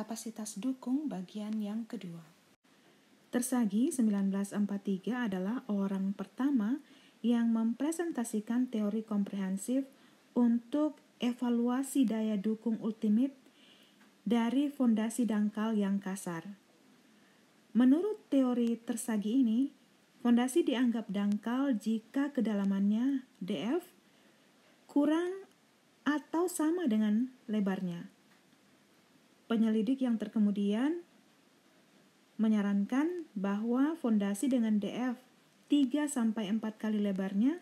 Kapasitas dukung bagian yang kedua. Tersagi 1943 adalah orang pertama yang mempresentasikan teori komprehensif untuk evaluasi daya dukung ultimate dari fondasi dangkal yang kasar. Menurut teori Tersagi ini, fondasi dianggap dangkal jika kedalamannya df kurang atau sama dengan lebarnya. Penyelidik yang terkemudian menyarankan bahwa fondasi dengan df 3-4 kali lebarnya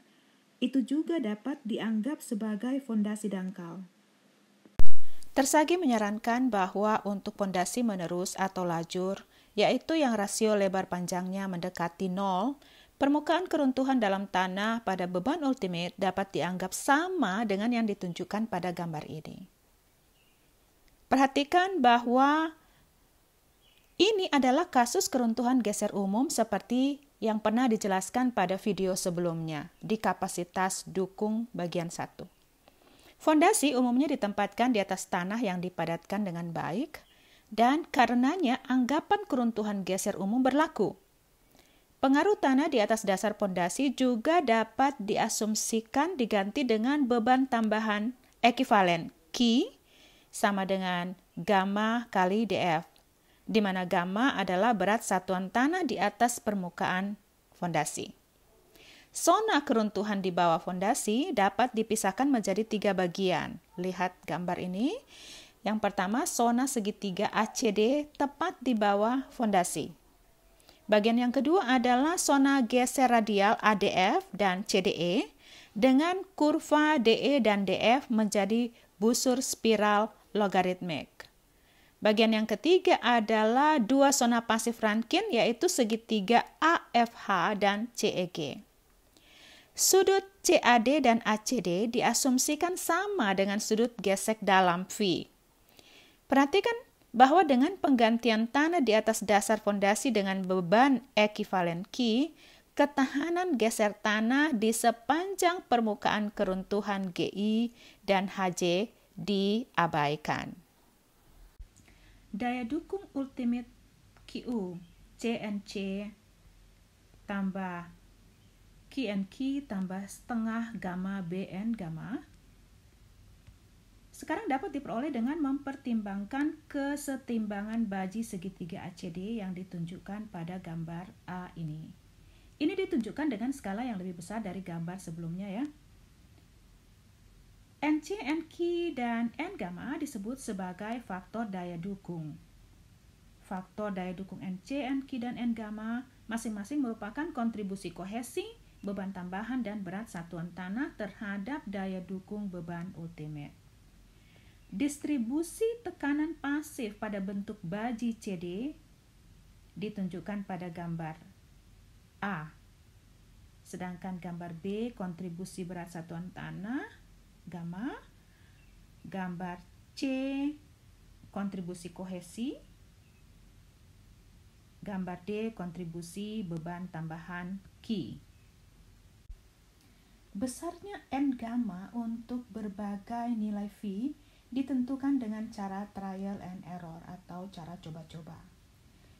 itu juga dapat dianggap sebagai fondasi dangkal. Tersagi menyarankan bahwa untuk fondasi menerus atau lajur, yaitu yang rasio lebar panjangnya mendekati 0, permukaan keruntuhan dalam tanah pada beban ultimate dapat dianggap sama dengan yang ditunjukkan pada gambar ini. Perhatikan bahwa ini adalah kasus keruntuhan geser umum seperti yang pernah dijelaskan pada video sebelumnya di kapasitas dukung bagian 1. Fondasi umumnya ditempatkan di atas tanah yang dipadatkan dengan baik dan karenanya anggapan keruntuhan geser umum berlaku. Pengaruh tanah di atas dasar fondasi juga dapat diasumsikan diganti dengan beban tambahan ekivalen Q sama dengan gamma kali df, di mana gamma adalah berat satuan tanah di atas permukaan fondasi. Zona keruntuhan di bawah fondasi dapat dipisahkan menjadi 3 bagian. Lihat gambar ini. Yang pertama, zona segitiga ACD tepat di bawah fondasi. Bagian yang kedua adalah zona geser radial ADF dan CDE dengan kurva DE dan DF menjadi busur spiral logaritmik. Bagian yang ketiga adalah 2 zona pasif Rankine yaitu segitiga AFH dan CEG. Sudut CAD dan ACD diasumsikan sama dengan sudut gesek dalam V. Perhatikan bahwa dengan penggantian tanah di atas dasar fondasi dengan beban ekivalen Q, ketahanan geser tanah di sepanjang permukaan keruntuhan GI dan HJ diabaikan. Daya dukung ultimate QU CNC tambah QNQ tambah setengah gamma BN gamma sekarang dapat diperoleh dengan mempertimbangkan kesetimbangan baji segitiga ACD yang ditunjukkan pada gambar A ini. Ini ditunjukkan dengan skala yang lebih besar dari gambar sebelumnya ya. NC, NQ, dan N gamma disebut sebagai faktor daya dukung. Faktor daya dukung NC, NQ, dan N gamma masing-masing merupakan kontribusi kohesi, beban tambahan, dan berat satuan tanah terhadap daya dukung beban ultimate. Distribusi tekanan pasif pada bentuk baji CD ditunjukkan pada gambar A. Sedangkan gambar B kontribusi berat satuan tanah gamma, gambar C kontribusi kohesi, gambar D kontribusi beban tambahan Q. Besarnya N gamma untuk berbagai nilai V ditentukan dengan cara trial and error atau cara coba-coba.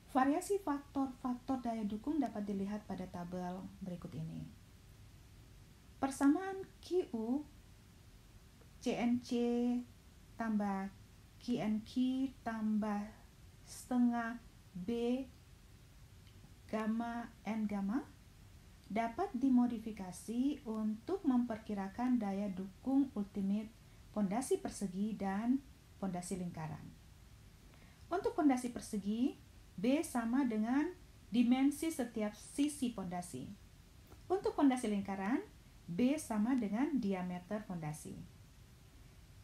Variasi faktor-faktor daya dukung dapat dilihat pada tabel berikut ini. Persamaan QU CNC tambah QNQ tambah setengah B gamma N gamma dapat dimodifikasi untuk memperkirakan daya dukung ultimate fondasi persegi dan fondasi lingkaran. Untuk fondasi persegi, B sama dengan dimensi setiap sisi fondasi. Untuk fondasi lingkaran, B sama dengan diameter fondasi.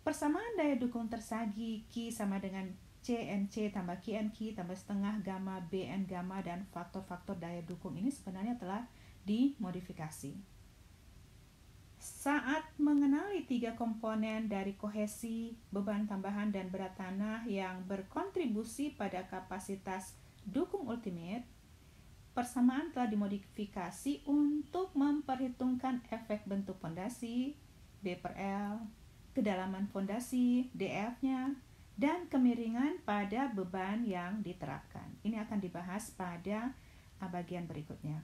Persamaan daya dukung tersagi Q sama dengan CNC tambah QNQ tambah setengah gamma BN gamma dan faktor-faktor daya dukung ini sebenarnya telah dimodifikasi. Saat mengenali 3 komponen dari kohesi, beban tambahan, dan berat tanah yang berkontribusi pada kapasitas dukung ultimate, persamaan telah dimodifikasi untuk memperhitungkan efek bentuk fondasi B/L, kedalaman fondasi, DF-nya, dan kemiringan pada beban yang diterapkan. Ini akan dibahas pada bagian berikutnya.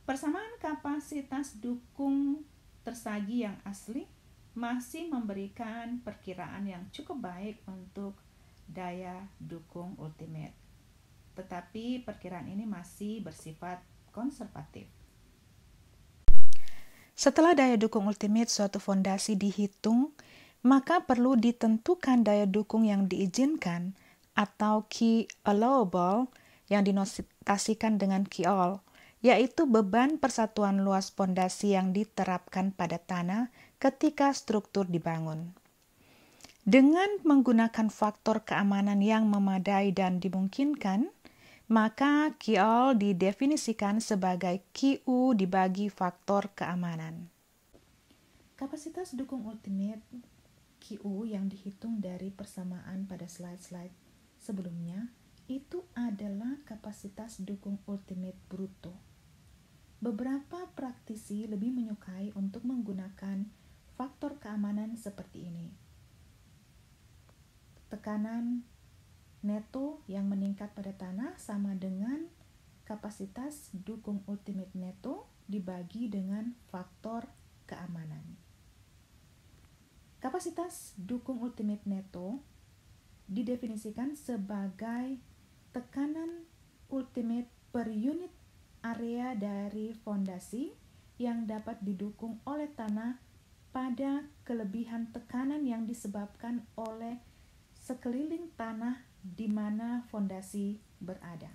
Persamaan kapasitas dukung tersagi yang asli masih memberikan perkiraan yang cukup baik untuk daya dukung ultimate. Tetapi perkiraan ini masih bersifat konservatif. Setelah daya dukung ultimate suatu fondasi dihitung, maka perlu ditentukan daya dukung yang diizinkan atau key allowable yang dinotasikan dengan key all, yaitu beban persatuan luas fondasi yang diterapkan pada tanah ketika struktur dibangun. Dengan menggunakan faktor keamanan yang memadai dan dimungkinkan, maka QL didefinisikan sebagai QU dibagi faktor keamanan. Kapasitas dukung ultimate QU yang dihitung dari persamaan pada slide-slide sebelumnya itu adalah kapasitas dukung ultimate bruto. Beberapa praktisi lebih menyukai untuk menggunakan faktor keamanan seperti ini. Tekanan neto yang meningkat pada tanah sama dengan kapasitas dukung ultimate neto dibagi dengan faktor keamanan. Kapasitas dukung ultimate neto didefinisikan sebagai tekanan ultimate per unit area dari fondasi yang dapat didukung oleh tanah pada kelebihan tekanan yang disebabkan oleh sekeliling tanah di mana fondasi berada.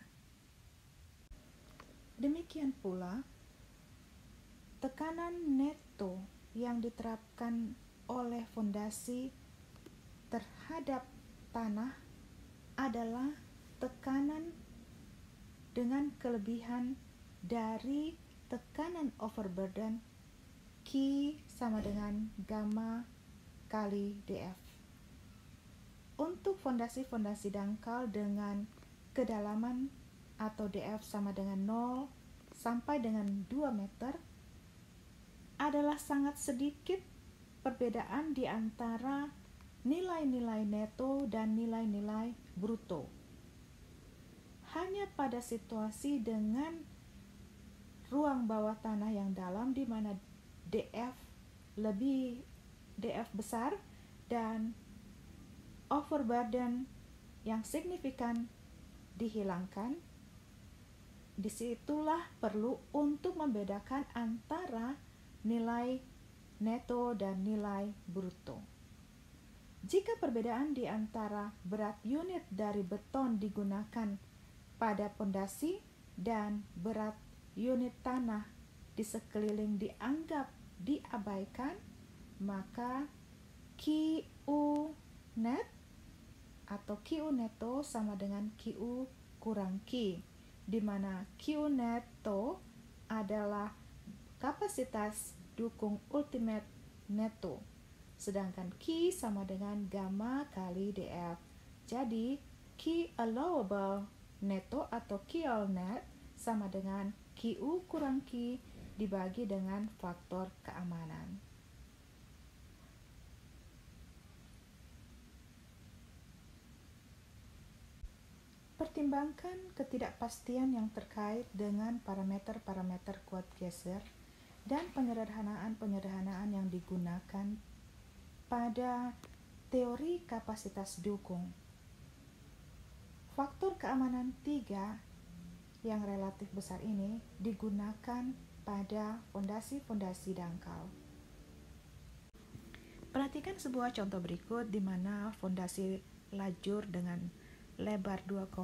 Demikian pula, tekanan neto yang diterapkan oleh fondasi terhadap tanah adalah tekanan dengan kelebihan dari tekanan overburden Q sama dengan gamma kali dF. Untuk fondasi-fondasi dangkal dengan kedalaman atau dF sama dengan 0 sampai dengan 2 meter adalah sangat sedikit perbedaan di antara nilai-nilai neto dan nilai-nilai bruto. Hanya pada situasi dengan ruang bawah tanah yang dalam di mana dF besar dan overburden yang signifikan dihilangkan, disitulah perlu untuk membedakan antara nilai neto dan nilai bruto. Jika perbedaan di antara berat unit dari beton digunakan pada pondasi dan berat unit tanah di sekeliling dianggap diabaikan, maka QU net atau QU neto sama dengan QU kurang Q, di mana QU neto adalah kapasitas dukung ultimate neto, sedangkan Q sama dengan gamma kali dF. Jadi Q allowable neto atau QL net sama dengan QU kurang Q dibagi dengan faktor keamanan. Pertimbangkan ketidakpastian yang terkait dengan parameter-parameter kuat geser dan penyederhanaan-penyederhanaan yang digunakan pada teori kapasitas dukung. Faktor keamanan 3 yang relatif besar ini digunakan pada fondasi-fondasi dangkal. Perhatikan sebuah contoh berikut di mana fondasi lajur dengan lebar 2,0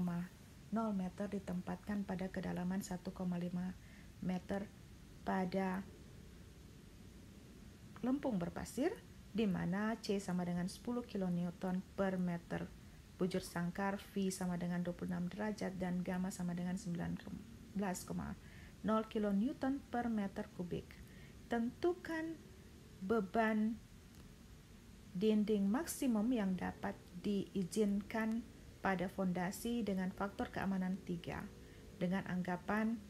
meter ditempatkan pada kedalaman 1,5 meter pada lempung berpasir, di mana C sama dengan 10 kN per meter bujur sangkar, V sama dengan 26 derajat, dan gamma sama dengan 19,0 kN per meter kubik. Tentukan beban dinding maksimum yang dapat diizinkan pada fondasi dengan faktor keamanan 3 dengan anggapan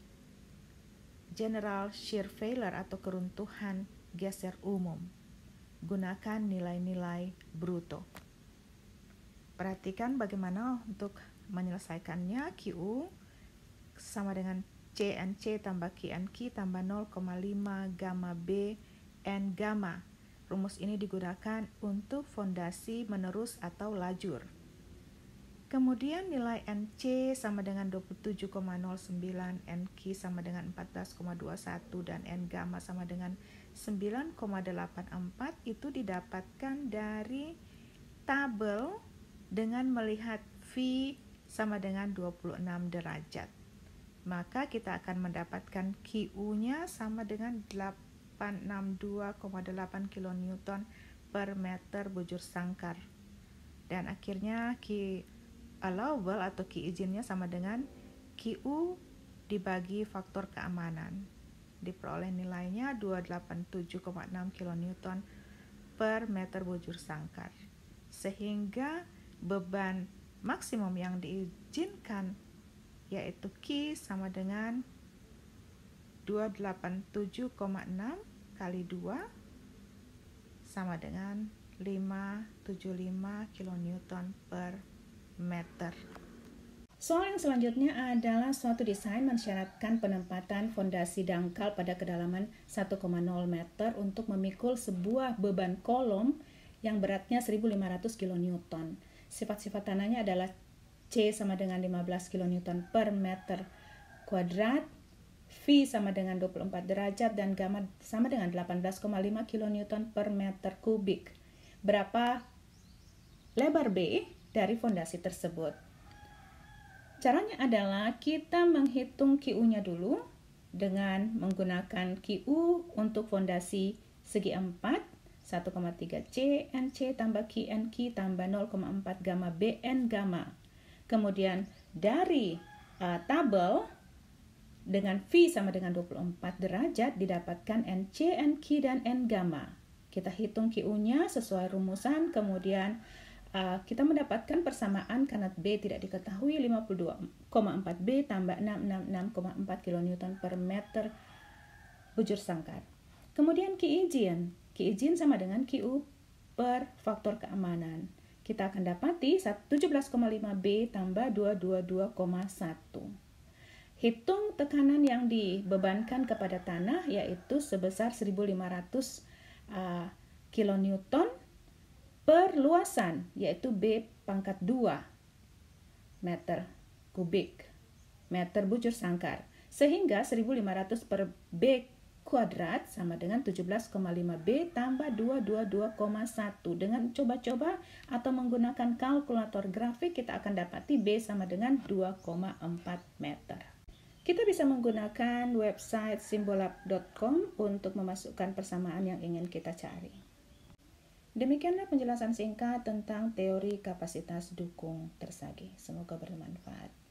general shear failure atau keruntuhan geser umum. Gunakan nilai-nilai bruto. Perhatikan bagaimana untuk menyelesaikannya. QU sama dengan CNC tambah QNQ tambah 0,5 gamma B N gamma. Rumus ini digunakan untuk fondasi menerus atau lajur. Kemudian nilai NC sama dengan 27,09, NQ sama dengan 14,21, dan N gamma sama dengan 9,84 itu didapatkan dari tabel dengan melihat V sama dengan 26 derajat. Maka kita akan mendapatkan QU-nya sama dengan 862,8 kN per meter bujur sangkar. Dan akhirnya Q allowable atau Q izinnya sama dengan QU dibagi faktor keamanan. Diperoleh nilainya 287,6 kN per meter bujur sangkar. Sehingga beban maksimum yang diizinkan yaitu Q sama dengan 287,6 kali 2 sama dengan 575 kN per meter. Soal yang selanjutnya adalah suatu desain mensyaratkan penempatan fondasi dangkal pada kedalaman 1,0 meter untuk memikul sebuah beban kolom yang beratnya 1500 kN. Sifat-sifat tanahnya adalah C sama dengan 15 kN per meter kuadrat, V sama dengan 24 derajat, dan gamma sama dengan 18,5 kN per meter kubik. Berapa lebar B dari fondasi tersebut? Caranya adalah kita menghitung QU-nya dulu dengan menggunakan QU untuk fondasi segi 4, 1,3 C NC tambah QNQ tambah 0,4 gamma BN gamma. Kemudian dari tabel dengan V sama dengan 24 derajat didapatkan NC, NQ, dan N gamma. Kita hitung QU-nya sesuai rumusan, kemudian kita mendapatkan persamaan karena B tidak diketahui 52,4 B tambah 666,4 kN per meter bujur sangkar. Kemudian Q izin sama dengan QU per faktor keamanan. Kita akan dapati 17,5 B tambah 222,1. Hitung tekanan yang dibebankan kepada tanah yaitu sebesar 1500 kN per luasan yaitu B pangkat 2 meter kubik meter bujur sangkar, sehingga 1500 per B kuadrat sama dengan 17,5 B tambah 222,1. Dengan coba-coba atau menggunakan kalkulator grafik kita akan dapati B sama dengan 2,4 meter. Kita bisa menggunakan website simbolab.com untuk memasukkan persamaan yang ingin kita cari. Demikianlah penjelasan singkat tentang teori kapasitas dukung tersagi. Semoga bermanfaat.